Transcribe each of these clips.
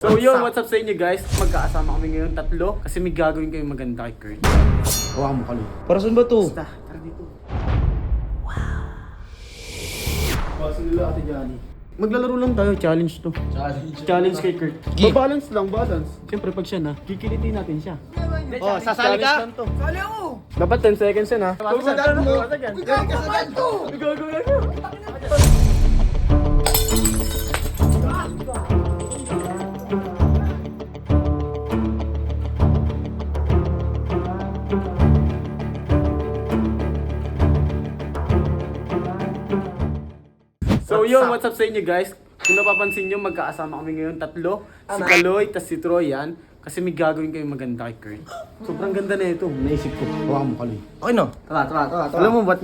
So yun, what's up sa inyo guys? Magkakasama kami ngayon tatlo kasi may gagawin kayong maganda kay Kurt. Hawakan mo kalo. Para saan ba to? Basta, tara dito. Wow! Basta nila Ate Johnny. Maglalaro lang tayo, challenge to. Challenge kay Kurt. Ba-balance lang, balance. Siyempre pag siya na, kikilitin natin siya. Oh, sasali ka? Sali ako! Dapat 10 seconds yan ha. Basagad mo. Gagawin to! So yun, what's up sa inyo guys? Kung napapansin nyo, magkakasama kami ngayon tatlo. Si Kaloy, tas si Troy yan. Kasi may gagawin kayong maganda kay Kurt. Sobrang ganda na ito. Naisip ko. Hawakan mo Kaloy. Okay no? Tara. Alam mo ba't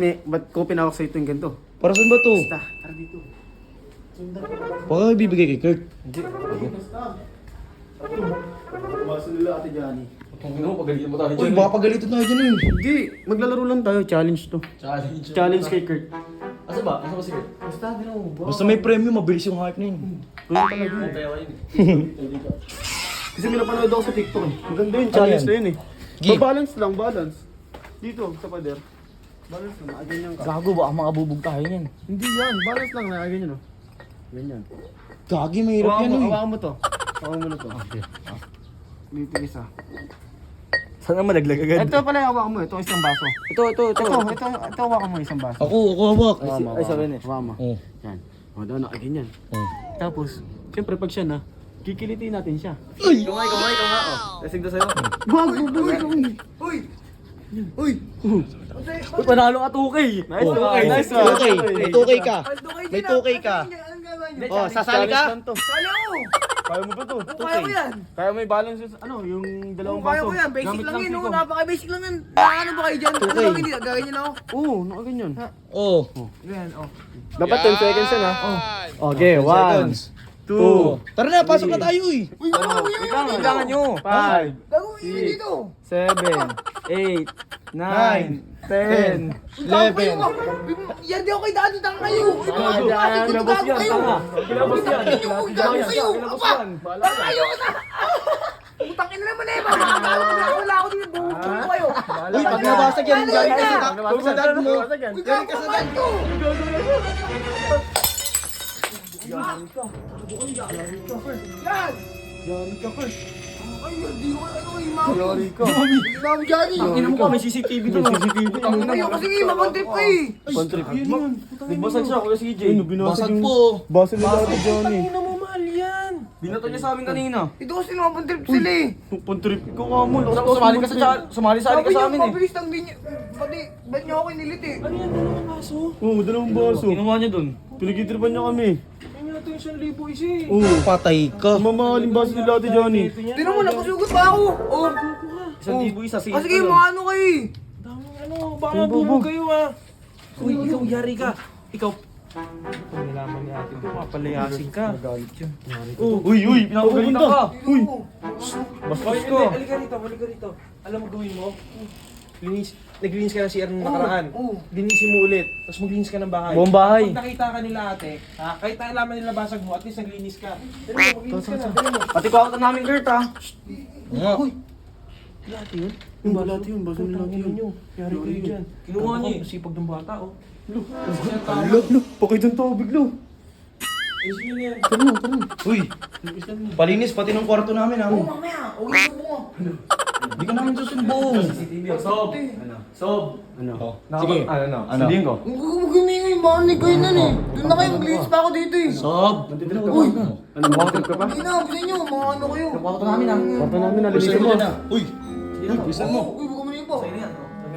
ko pinawak sa ito yung ganito? Para saan ba to? Basta, tara dito. Baka ibibigay kay Kurt. Hindi. Basta. Basta nila Ate Johnny. Uy, baka pagalitan tayo dyan eh. Hindi. Maglalaro lang tayo. Challenge to. Challenge kay Kurt. Asa ba si Kurt? Basta, di na mo. Basta may premium, mabilis yung hype na yun. Ganun talaga yun. Kasi may napanood ako sa TikTok eh. Maganda yun. Ano Challenge yan? na yun eh. Gi. Balance lang, balance. Dito, sa pader. Balance lang. Ganyan ka. Gago, baka makabubog tayo yan. Hindi yan. Balance lang na. Ganyan o. Ganyan. Gagi, mahirap yan eh. Hawakan mo to. Hawakan mo na to. Okay. Dito isa. Sana malaglag agad. Ito pala yung hawakan mo. Ito isang baso. Ito hawakan mo isang baso. Ako hawak. Ay, sabi na. Hawakan mo. Oh. Yan. O, daw na. Ganyan. Oh. Tapos, siyempre pag siya na, kikilitin natin siya. Uy! Kamay ka nga. Oh. Lasing to sa'yo. Wag! Uy! Uy, panalo ka 2K. Nice, Oh, 2K. Nice one. 2K. May 2K ka. Paldo kayo May dyan, 2K ah. ka. Anong gagawin niyo? Oh, sasali ka? Sali ako! Kaya mo ba to? Kaya ko yan! Kaya may balance yung, ano, yung dalawang Kaya baso. ko yan, basic Gamit lang yun, siko. no? Napaka-basic lang yan. Ano ba kayo dyan? Ano Okay. gawin nila? Gagawin nila ako? Oo, nakaganyan. Oh. Yan, oh. Dapat 10 seconds yan ha. Okay, 1, seconds. 2, Tara na, pasok na tayo eh. Uy, gagawin nyo yun dito! nyo. 5, Gagawin nyo yun dito! 7, 8, 9, 10. 11. Yan di ako kay Dado, tanga kayo! Labos yan, tanga. Labos yan. Gago kayo! Apa! Tanga kayo! Utang ina naman eh! Wala ako dito! Buhok kayo! Uy, pag nabasag yan, gagi ka sa Nabasag sa dad mo. Uy, gago ka ba ito? Yan! Yari ka, Kurt. Ay, hindi ko ano eh, mami. Yari ka. Mami, Johnny. Ina mo ka, may CCTV doon. May CCTV. Ayaw kasi makontrip ko eh. Pantrip. Yun yun. Nagbasag siya, Kuya CJ. Ano, binasag Basag yung... po. Baso nila Ate Johnny. Ina mo, mahal yan. Binato niya sa amin kanina. Ito kasi nakakontrip sila eh. Pantrip ko nga mo. Sumali ka sa Sabi niyo, amin eh. mabilis lang din niya. Ba't niyo ako inilit eh? Ano yan, dalawang kaso? Oo, dalawang baso. Ginawa niya dun. Pinagtitripan niya kami. Ayun natin yung 1,000 isa eh. Oo. Patay ka. Mamahaling baso nila Ate Johnny. Tinan mo, napasugot pa ako. Oh. 1,000 isa, sige. Kasi kayo mga ano kayo eh. Daming ano, baka mabubog kayo ah. Uy, ikaw, yari ka. Ikaw. Kung nilaman ni ate ko, mapalayasin ka. Nagalit yun. Uy, pinapagalitan ka. Uy. Bastos ko. Halika rito. Alam mo gawin mo? Naglinis ka ng CR nung nakaraan. Linisin mo ulit. Tapos maglinis ka ng bahay. Buong bahay. Pag nakita ka nila ate, ha, kahit nalaman nila basag mo, at least naglinis ka. Dali mo, maglinis ka na. Dali mo. Pati ko ako namin Kurt ha. Nga. Lahat yun? Yung lahat yun. Baso nila Tangin yun. nyo. Yari kayo dyan. Kinuha niya eh. Sipag ng bata oh. Lo, pakitang tubig lo. Ayos yun yan. Uy, palinis pati ng kwarto namin ha. Mamaya, uwi mo. Hindi ka namin susumbong. CCTV oh. Sob. Sob. Ano? Oh, sige. Ano? Ano? Sabihin ko. Huwag gumingi, makinig kayo nun eh. Doon na kayo, maglinis pa ako dito eh. Sob. Nandito ka ba? Ano, makatrip ka pa? Hindi na, gusto nyo, mga ano kayo. Kwarto namin ah. Kwarto namin, Bilisan nalilisan mo mo. na. Uy, bilisan mo. Uy, huwag mo na yun po. Sa'yo na yan.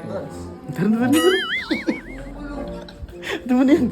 Oh. Tara na. Ito mo na yan.